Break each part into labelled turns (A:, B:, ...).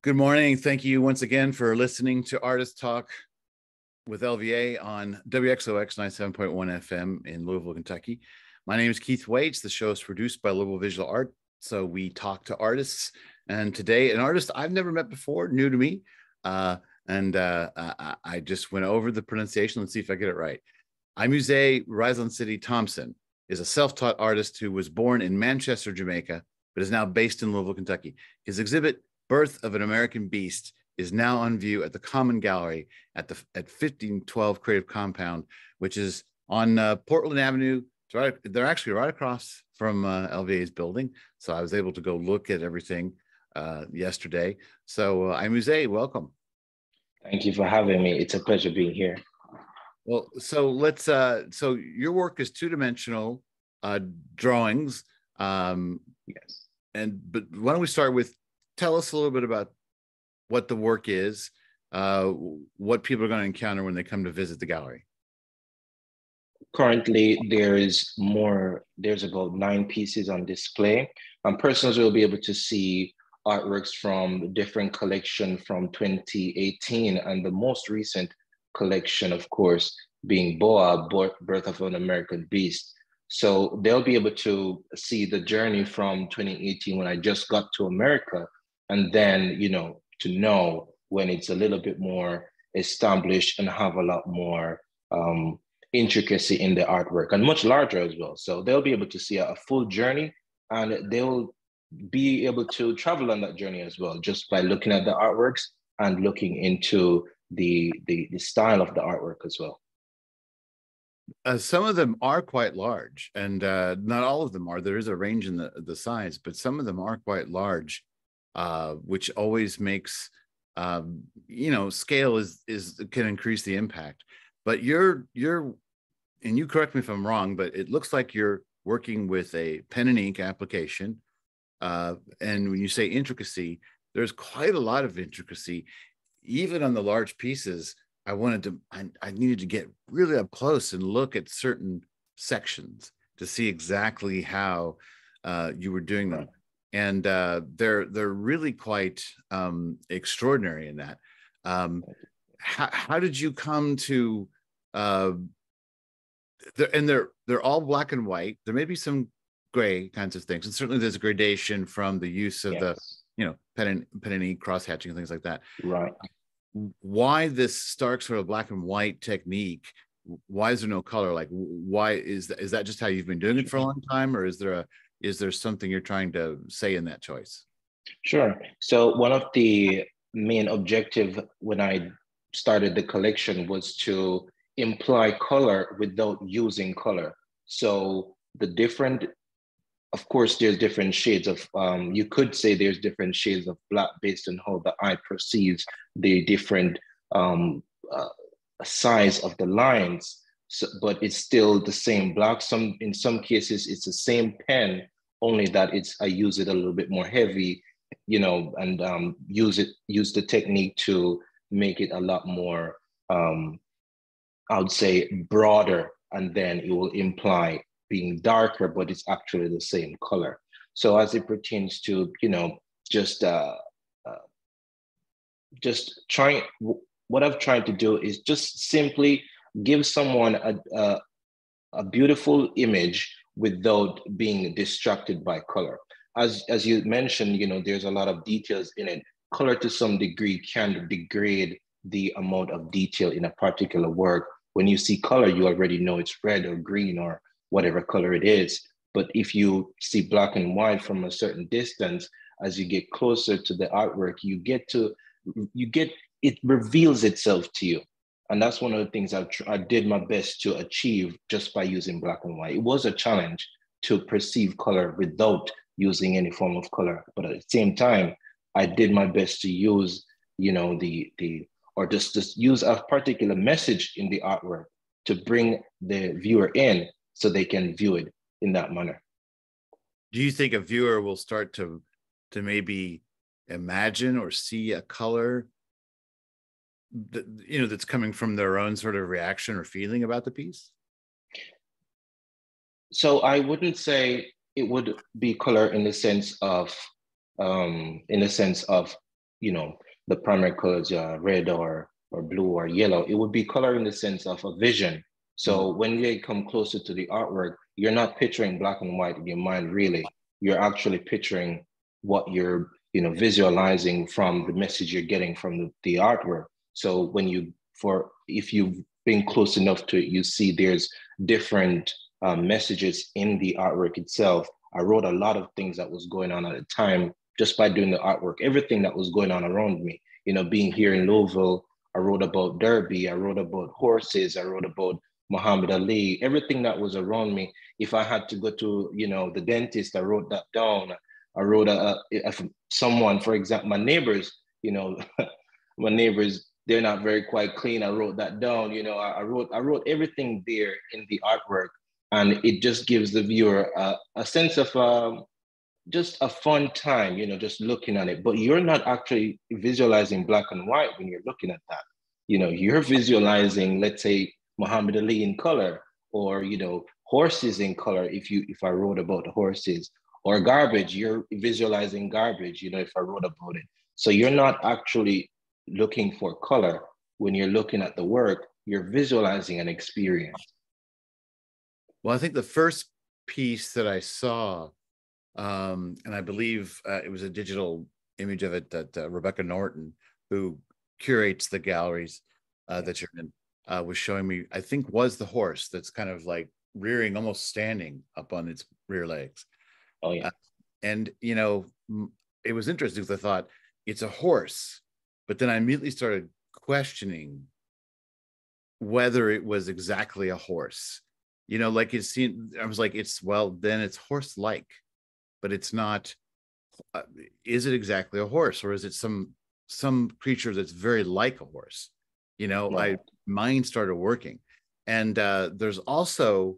A: Good morning. Thank you once again for listening to Artist Talk with LVA on WXOX 97.1 FM in Louisville, Kentucky. My name is Keith Waits. The show is produced by Louisville Visual Art. So we talk to artists. And today, an artist I've never met before, new to me. I just went over the pronunciation. Let's see if I get it right. Imuzi Ryzoncity Thompson is a self-taught artist who was born in Manchester, Jamaica, but is now based in Louisville, Kentucky. His exhibit, Birth of an American Beast, is now on view at the Common Gallery at 1512 Creative Compound, which is on Portland Avenue. They're actually right across from LVA's building. So I was able to go look at everything yesterday. So Imuzi, welcome.
B: Thank you for having me. It's a pleasure being here.
A: Well, so let's, so your work is two-dimensional drawings.
B: Yes.
A: But why don't we start with, tell us a little bit about what the work is, what people are going to encounter when they come to visit the gallery.
B: Currently, there's about 9 pieces on display. Persons will be able to see artworks from different collection from 2018, and the most recent collection, of course, being BOA, Birth of an American Beast. So they'll be able to see the journey from 2018 when I just got to America, and then, to know when it's a little bit more established and have a lot more intricacy in the artwork and much larger as well. So they'll be able to see a full journey, and they'll be able to travel on that journey as well, just by looking at the artworks and looking into the style of the artwork as well.
A: Some of them are quite large, and not all of them are. There is a range in the size, but some of them are quite large, which always makes, scale can increase the impact. But you're, and you correct me if I'm wrong, but it looks like you're working with a pen and ink application. And when you say intricacy, there's quite a lot of intricacy, even on the large pieces. I needed to get really up close and look at certain sections to see exactly how you were doing them. And they're really quite extraordinary in that. How did you come to, and they're all black and white. There may be some gray kinds of things. And certainly there's a gradation from the use of the, pen and ink, cross hatching and things like that.
B: Right.
A: Why this stark sort of black and white technique? Why is there no color? Like, why is that just how you've been doing it for a long time, or is there something you're trying to say in that choice?
B: Sure. So one of the main objective when I started the collection was to imply color without using color. So of course, there's different shades of, you could say there's different shades of black based on how the eye perceives the different size of the lines, but it's still the same black. In some cases, it's the same pen, only that I use it a little bit more heavy, and use the technique to make it a lot more, I would say, broader, and then it will imply being darker, but it's actually the same color. So as it pertains to, what I've tried to do is just simply give someone a beautiful image without being distracted by color. As you mentioned, there's a lot of details in it. Color to some degree can degrade the amount of detail in a particular work. When you see color, you already know it's red or green or whatever color it is. But if you see black and white from a certain distance, as you get closer to the artwork, it reveals itself to you. And that's one of the things I did my best to achieve just by using black and white. It was a challenge to perceive color without using any form of color. But at the same time, I did my best to use, just use a particular message in the artwork to bring the viewer in, so they can view it in that manner.
A: Do you think a viewer will start to maybe imagine or see a color that, that's coming from their own sort of reaction or feeling about the piece?
B: So I wouldn't say it would be color in the sense of you know, the primary colors, red or blue or yellow. It would be color in the sense of a vision. So when you come closer to the artwork, you're not picturing black and white in your mind, really. You're actually picturing what you're, you know, visualizing from the message you're getting from the artwork. So when if you've been close enough to it, you see there's different messages in the artwork itself. I wrote a lot of things that was going on at the time just by doing the artwork, everything that was going on around me. You know, being here in Louisville, I wrote about Derby, I wrote about horses, I wrote about Muhammad Ali, everything that was around me. If I had to go to, you know, the dentist, I wrote that down. I wrote someone, for example, my neighbors, you know, my neighbors, they're not very quite clean. I wrote that down. You know, I wrote everything there in the artwork, and it just gives the viewer a sense of just a fun time, you know, just looking at it. But you're not actually visualizing black and white when you're looking at that. You know, you're visualizing, let's say, Muhammad Ali in color, or, you know, horses in color. If I wrote about the horses, or garbage, you're visualizing garbage, you know, if I wrote about it. So you're not actually looking for color when you're looking at the work, you're visualizing an experience.
A: Well, I think the first piece that I saw, and I believe it was a digital image of it that Rebecca Norton, who curates the galleries that you're in, was showing me, I think was the horse that's kind of like rearing, almost standing up on its rear legs.
B: Oh, yeah.
A: And, you know, it was interesting because I thought it's a horse, but then I immediately started questioning whether it was exactly a horse. You know, like it seemed, I was like, then it's horse-like, but it's not. Is it exactly a horse, or is it some creature that's very like a horse? You know,
B: Right.
A: mine started working, and there's also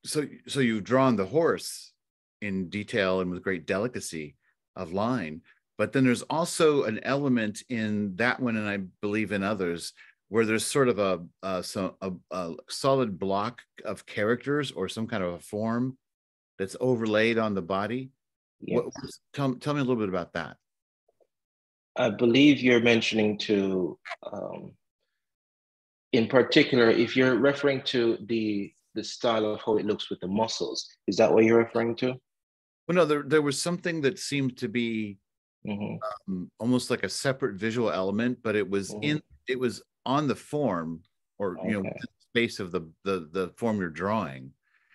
A: so you've drawn the horse in detail and with great delicacy of line, but then there's also an element in that one, and I believe in others, where there's sort of a solid block of characters or some kind of a form that's overlaid on the body.
B: Yes.
A: Tell me a little bit about that.
B: I believe you're mentioning in particular, if you're referring to the style of how it looks with the muscles, is that what you're referring to?
A: Well, no, there was something that seemed to be almost like a separate visual element, but it was it was on the form, or you know, the space of the form you're drawing.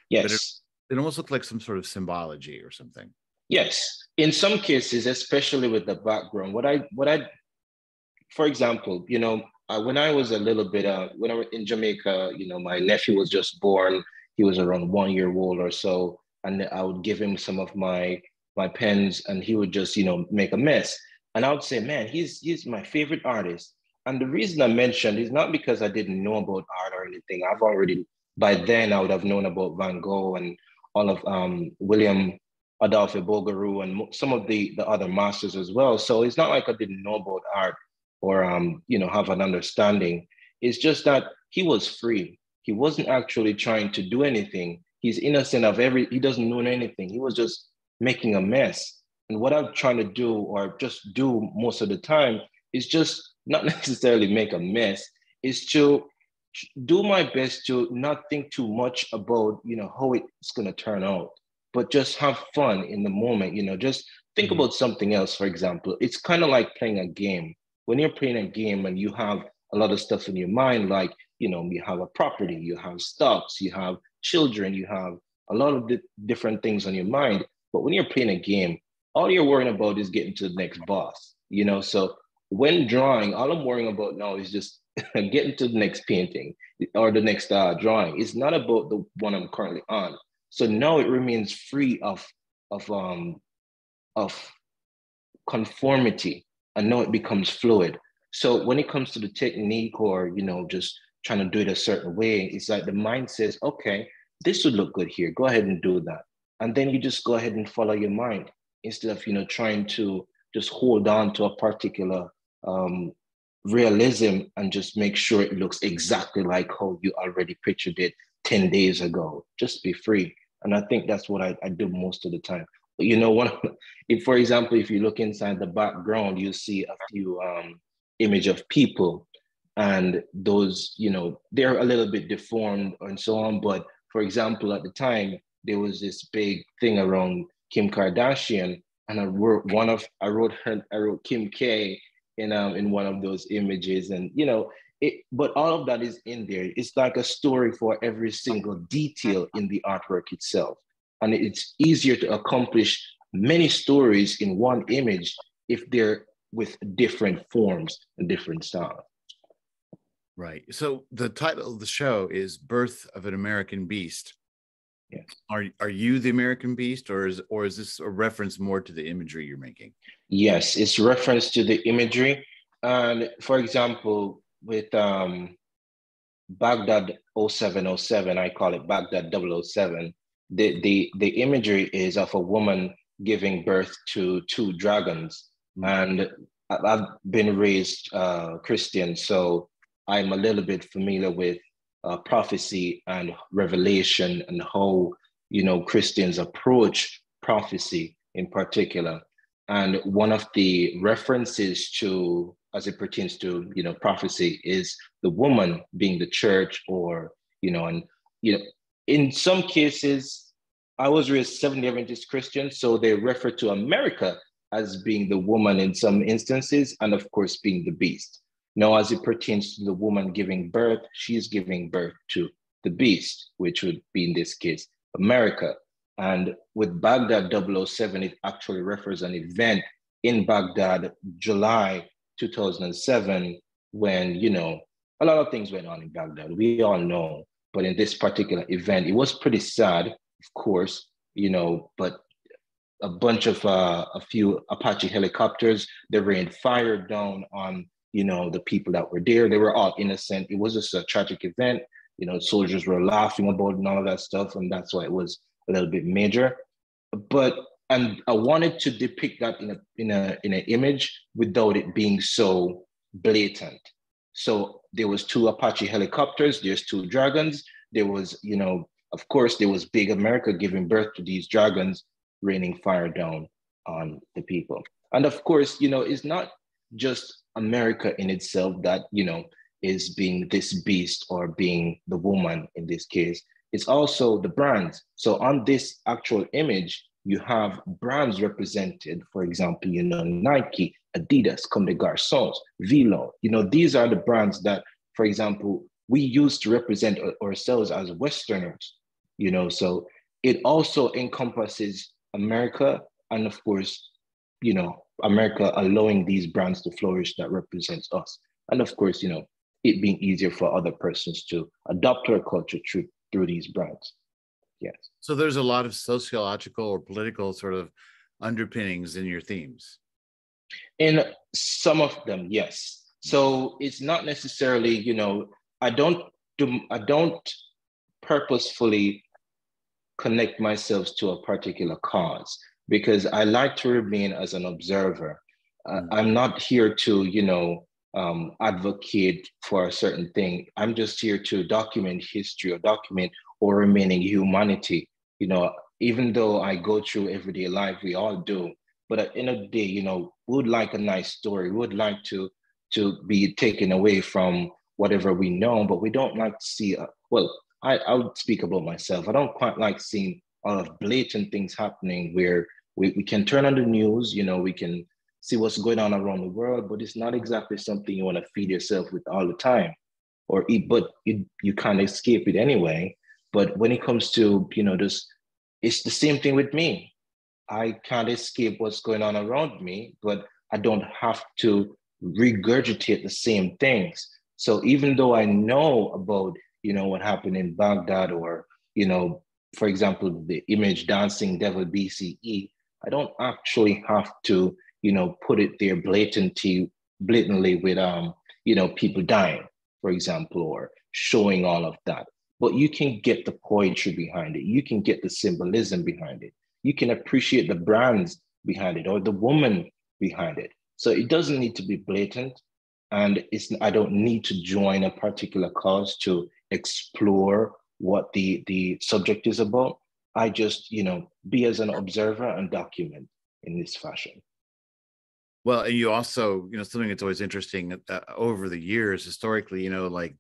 B: Yes.
A: But it almost looked like some sort of symbology or something.
B: Yes. In some cases, especially with the background, for example, you know, when I was a little bit, when I was in Jamaica, you know, my nephew was just born. He was around 1 year old or so, and I would give him some of my pens, and he would just, you know, make a mess. And I would say, man, he's my favorite artist. And the reason I mentioned is not because I didn't know about art or anything. By then, I would have known about Van Gogh and all of William Adolphe Bouguereau and some of the other masters as well. So it's not like I didn't know about art or you know, have an understanding. It's just that he was free. He wasn't actually trying to do anything. He's innocent of he doesn't know anything. He was just making a mess. And what I'm trying to do, or just do most of the time, is just not necessarily make a mess, is to do my best to not think too much about, you know, how it's going to turn out, but just have fun in the moment. You know, just think about something else. For example, it's kind of like playing a game. When you're playing a game and you have a lot of stuff in your mind, like, you know, you have a property, you have stocks, you have children, you have a lot of different things on your mind. But when you're playing a game, all you're worrying about is getting to the next boss, you know? So when drawing, all I'm worrying about now is just getting to the next painting or the next drawing. It's not about the one I'm currently on. So now it remains free of conformity, and now it becomes fluid. So when it comes to the technique, or, you know, just trying to do it a certain way, it's like the mind says, okay, this would look good here. Go ahead and do that. And then you just go ahead and follow your mind instead of, you know, trying to just hold on to a particular realism and just make sure it looks exactly like how you already pictured it 10 days ago. Just be free. And I think that's what I do most of the time. you know, if, for example, if you look inside the background, you see a few image of people, and those, you know, they're a little bit deformed and so on. But for example, at the time, there was this big thing around Kim Kardashian, and I wrote Kim K in one of those images, and you know, but all of that is in there. It's like a story for every single detail in the artwork itself. And it's easier to accomplish many stories in one image if they're with different forms and different styles.
A: Right. So the title of the show is Birth of an American Beast.
B: Yes.
A: Are you the American Beast, or is this a reference more to the imagery you're making?
B: Yes, it's reference to the imagery. And for example, with Baghdad 0707, I call it Baghdad 007. The imagery is of a woman giving birth to two dragons. And I've been raised Christian, so I'm a little bit familiar with prophecy and revelation and how, you know, Christians approach prophecy in particular. And one of the references to, as it pertains to, you know, prophecy, is the woman being the church, or, you know, and, you know, in some cases, I was raised Seventh-day Adventist Christian, so they refer to America as being the woman in some instances, and of course, being the beast. Now, as it pertains to the woman giving birth, she's giving birth to the beast, which would be in this case, America. And with Baghdad 007, it actually refers an event in Baghdad, July 2007, when, you know, a lot of things went on in Baghdad. We all know, but in this particular event, it was pretty sad, of course, you know, but a bunch of a few Apache helicopters, they rained fire down on, you know, the people that were there. They were all innocent. It was just a tragic event. You know, soldiers were laughing about it and all of that stuff, and that's why it was a little bit major. But and I wanted to depict that in an image without it being so blatant. So there was two Apache helicopters. There's two dragons. There was, you know, of course, there was big America giving birth to these dragons, raining fire down on the people. And of course, you know, it's not just America in itself that, you know, is being this beast or being the woman in this case. It's also the brands. So on this actual image, you have brands represented, for example, you know, Nike, Adidas, Comme des Garçons, Velo. You know, these are the brands that, for example, we used to represent ourselves as Westerners, you know, so it also encompasses America, and of course, you know, America allowing these brands to flourish that represents us. And of course, you know, it being easier for other persons to adopt our culture through these brands. Yes.
A: So there's a lot of sociological or political sort of underpinnings in your themes.
B: In some of them, yes. So it's not necessarily, you know, I don't purposefully connect myself to a particular cause, because I like to remain as an observer. I'm not here to, you know, advocate for a certain thing. I'm just here to document history or document or remaining humanity. You know, even though I go through everyday life, we all do. But at the end of the day, you know, we would like a nice story. We would like to be taken away from whatever we know, but we don't like to see, I would speak about myself. I don't quite like seeing all of blatant things happening where we can turn on the news, you know, we can see what's going on around the world, but it's not exactly something you want to feed yourself with all the time or eat, but you can't escape it anyway. But when it comes to, you know, this, it's the same thing with me. I can't escape what's going on around me, but I don't have to regurgitate the same things. So even though I know about, you know, what happened in Baghdad, or, you know, for example, the image Dancing Devil BCE, I don't actually have to, you know, put it there blatantly with, you know, people dying, for example, or showing all of that. But you can get the poetry behind it. You can get the symbolism behind it. You can appreciate the brands behind it or the woman behind it. So it doesn't need to be blatant. And I don't need to join a particular cause to explore what the subject is about. I just, be as an observer and document in this fashion.
A: Well, and you also, something that's always interesting over the years, historically, like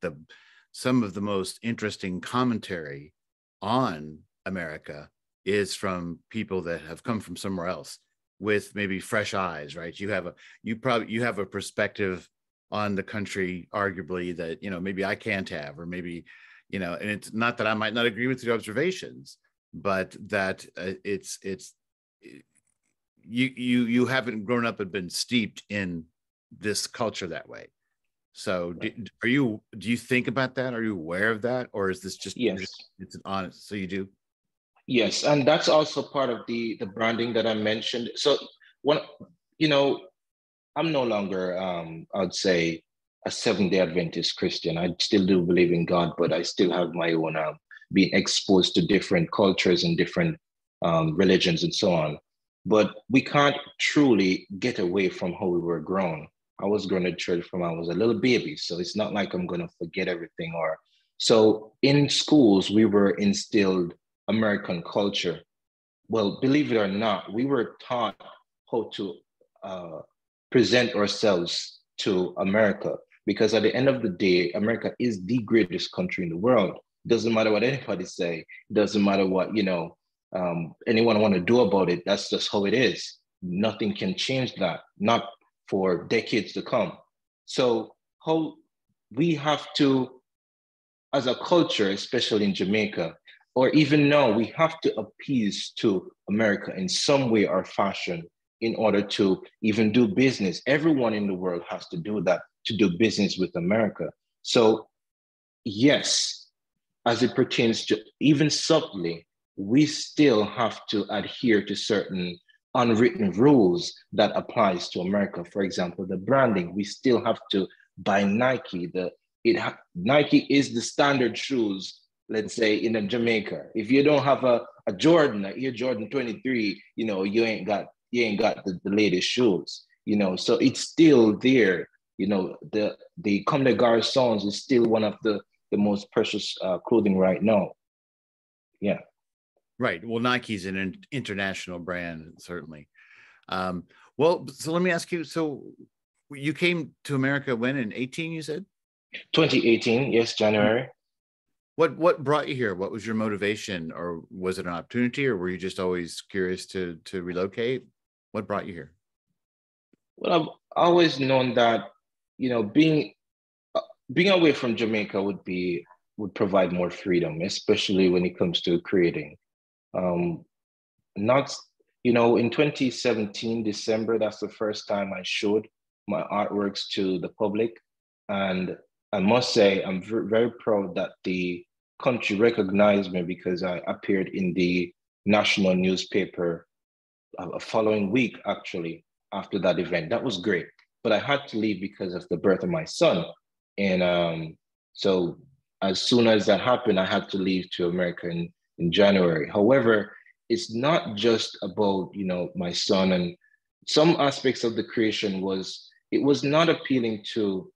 A: some of the most interesting commentary on America is from people that have come from somewhere else with maybe fresh eyes, right? You have a perspective on the country, arguably, that, maybe I can't have, or maybe, and it's not that I might not agree with your observations, but that you haven't grown up and been steeped in this culture that way. So do you think about that? Are you aware of that? Or is this just,
B: Yes.
A: it's an honest, so you do?
B: Yes, and that's also part of the branding that I mentioned. So when, I'm no longer, I'd say, a Seventh-day Adventist Christian. I still do believe in God, but I still have my own being exposed to different cultures and different religions and so on. But we can't truly get away from how we were grown. I was grown in church from I was a little baby, so it's not like I'm going to forget everything. Or so in schools we were instilled American culture. Well, believe it or not, we were taught how to present ourselves to America, because at the end of the day, America is the greatest country in the world. Doesn't matter what anybody say. Doesn't matter what anyone want to do about it. That's just how it is. Nothing can change that. Not for decades to come. So how we have to, as a culture, especially in Jamaica, or even now, we have to appease to America in some way or fashion in order to even do business. Everyone in the world has to do that to do business with America. So yes, as it pertains to even subtly, we still have to adhere to certain unwritten rules that applies to America. For example, the branding, we still have to buy Nike. Nike is the standard shoes, let's say, in Jamaica. If you don't have a Jordan, a Air Jordan 23, you ain't got the latest shoes, so it's still there. The Comme des Garçons is still one of the most precious clothing right now. Yeah.
A: Right. Well, Nike's an international brand, certainly. Well, so let me ask you, so you came to America when, in 18, you said?
B: 2018, yes, January.
A: What brought you here? What was your motivation? Or was it an opportunity, or were you just always curious to relocate? What brought you here?
B: Well, I've always known that, being away from Jamaica would provide more freedom, especially when it comes to creating. Not, in 2017, December, that's the first time I showed my artworks to the public. And I must say, I'm very proud that the country recognized me, because I appeared in the national newspaper a following week, actually, after that event. That was great. But I had to leave because of the birth of my son. And so as soon as that happened, I had to leave to America in January. However, it's not just about, my son, and some aspects of the creation it was not appealing to,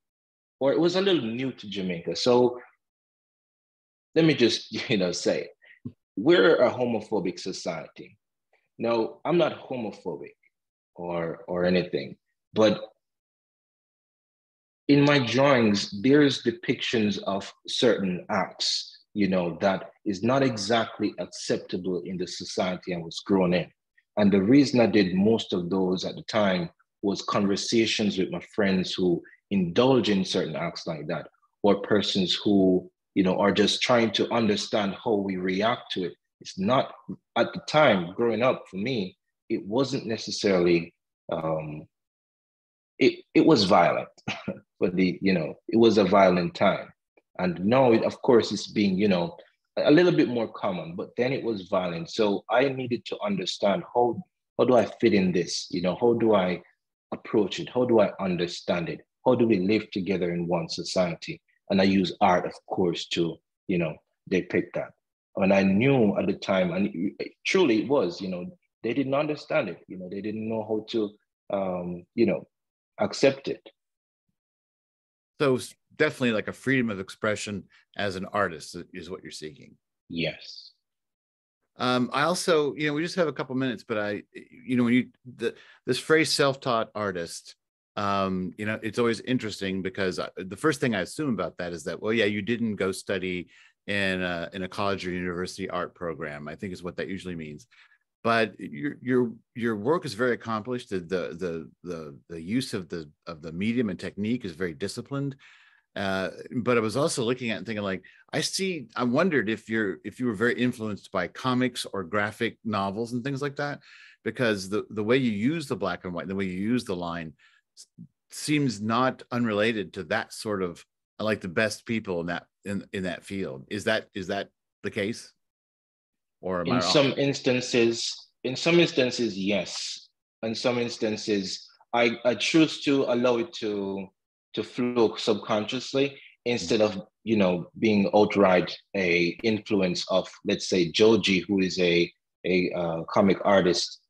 B: or it was a little new to Jamaica. So let me just, say, we're a homophobic society. No, I'm not homophobic or anything, but in my drawings, there's depictions of certain acts, that is not exactly acceptable in the society I was grown in. And the reason I did most of those at the time was conversations with my friends who indulge in certain acts like that, or persons who, are just trying to understand how we react to it. It's not, at the time growing up for me, it wasn't necessarily, it was violent. But it was a violent time. And now of course it's being, a little bit more common, but then it was violent. So I needed to understand how do I fit in this? How do I approach it? How do I understand it? How do we live together in one society? And I use art, of course, to, depict that. And I knew at the time, and truly it was, they didn't understand it. They didn't know how to, accept it.
A: So definitely like a freedom of expression as an artist is what you're seeking.
B: Yes.
A: I also, we just have a couple minutes, but when this phrase self-taught artist, it's always interesting because the first thing I assume about that is that, well, yeah, you didn't go study in a college or university art program, I think is what that usually means. But your work is very accomplished. The use of the medium and technique is very disciplined. But I was also looking at and thinking, like, I wondered if you were very influenced by comics or graphic novels and things like that, because the way you use the black and white, the way you use the line seems not unrelated to that sort of, like, the best people in that field. Is that the case? Or am I wrong?
B: In some instances, yes. In some instances, I choose to allow it to flow subconsciously instead of being outright a influence of, let's say, Joji, who is a comic artist,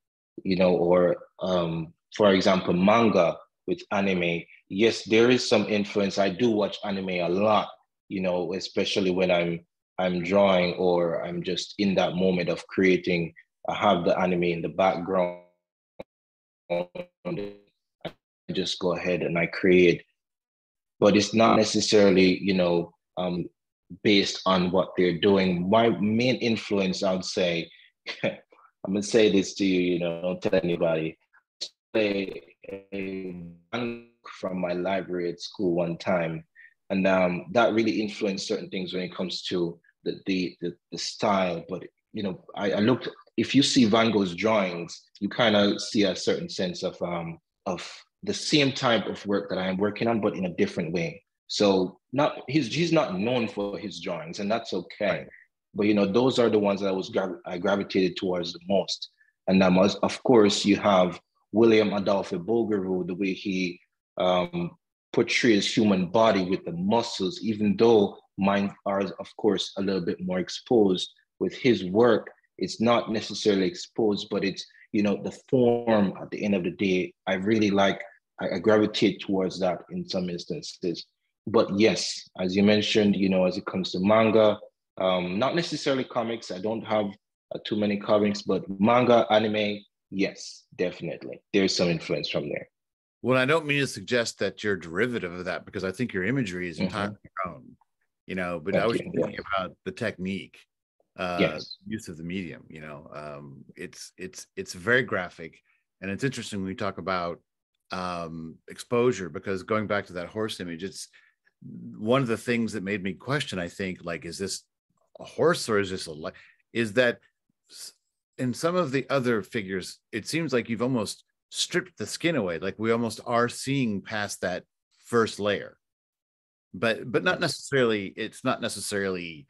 B: or for example, manga with anime. Yes, there is some influence. I do watch anime a lot, especially when I'm drawing or I'm just in that moment of creating. I have the anime in the background. I just go ahead and I create, but it's not necessarily, based on what they're doing. My main influence, I would say, I'm gonna say this to you, don't tell anybody. A from my library at school one time, and that really influenced certain things when it comes to the style. But I looked. If you see Van Gogh's drawings, you kind of see a certain sense of the same type of work that I'm working on, but in a different way. So he's not known for his drawings, and that's okay. Right. But those are the ones that I gravitated towards the most. And of course, you have William Adolphe Bouguereau, the way he portrays human body with the muscles, even though mine are, of course, a little bit more exposed. With his work, it's not necessarily exposed, but it's, the form at the end of the day, I gravitate towards that in some instances. But yes, as you mentioned, as it comes to manga, not necessarily comics. I don't have too many comics, but manga, anime, yes, definitely. There's some influence from there.
A: Well, I don't mean to suggest that you're derivative of that, because I think your imagery is entirely your own, but I was thinking about the technique, use of the medium, it's very graphic. And it's interesting when we talk about exposure, because going back to that horse image, it's one of the things that made me question, I think, like, is this a horse or is this is that in some of the other figures, it seems like you've almost stripped the skin away. Like, we almost are seeing past that first layer, but not necessarily, it's not necessarily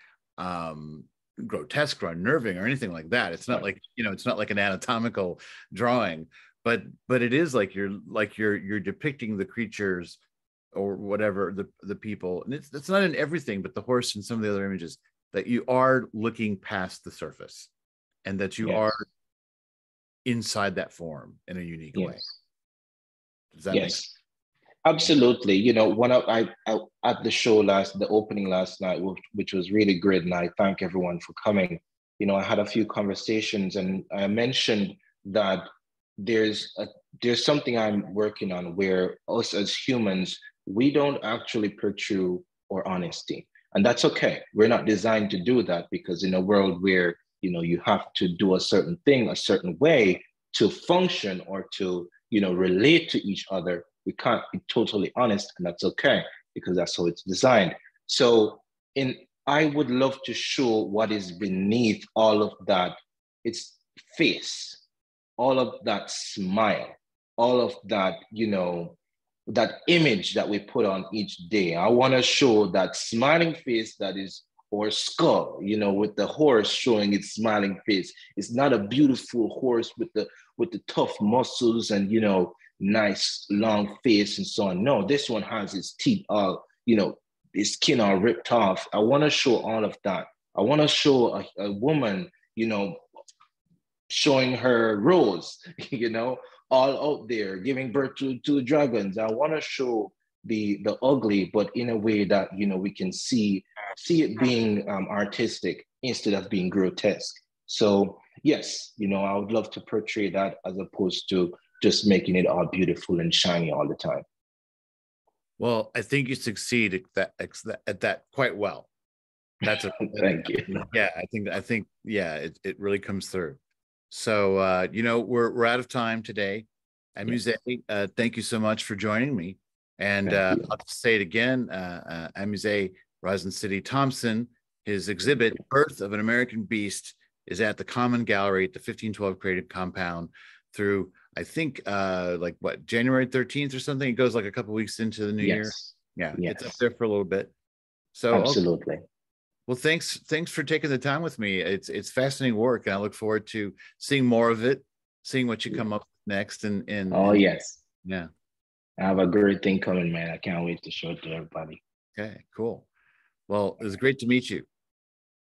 A: grotesque or unnerving or anything like that. It's not like, it's not like an anatomical drawing, but it is like you're depicting the creatures or whatever, the people. And it's not in everything, but the horse and some of the other images, that you are looking past the surface and that you are inside that form in a unique way. Does that make sense?
B: Absolutely. One I at the show the opening last night, which was really great, and I thank everyone for coming. I had a few conversations, and I mentioned that there's something I'm working on where us as humans, we don't actually pursue our honesty, and that's okay. We're not designed to do that, because in a world where you have to do a certain thing a certain way to function or to relate to each other, we can't be totally honest, and that's okay, because that's how it's designed. So I would love to show what is beneath all of that. It's face, all of that smile, all of that, that image that we put on each day. I want to show that smiling face that is, or skull, with the horse showing its smiling face. It's not a beautiful horse with the tough muscles and, nice long face and so on. No, this one has its teeth all, his skin all ripped off. I want to show all of that. I want to show a woman, showing her rose, all out there giving birth to dragons. I want to show the ugly, but in a way that we can see it being artistic instead of being grotesque. So yes, I would love to portray that as opposed to just making it all beautiful and shiny all the time.
A: Well, I think you succeed at that quite well. That's a
B: Thank you.
A: yeah. I think yeah. It really comes through. So we're out of time today. Imuzi, thank you so much for joining me. And I'll just say it again. Imuzi Ryzoncity Thompson, his exhibit "Birth of an American Beast" is at the Common Gallery at the 1512 Creative Compound through, I think, like what, January 13th or something. It goes like a couple weeks into the new year. Yeah,
B: yes.
A: It's up there for a little bit. So
B: absolutely.
A: Okay. Well, thanks for taking the time with me. It's fascinating work, and I look forward to seeing more of it, seeing what you come up with next.
B: Yes.
A: Yeah.
B: I have a great thing coming, man. I can't wait to show it to everybody.
A: Okay, cool. Well, it was great to meet you.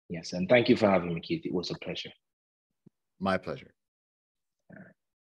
B: Yes, and thank you for having me, Keith. It was a pleasure.
A: My pleasure.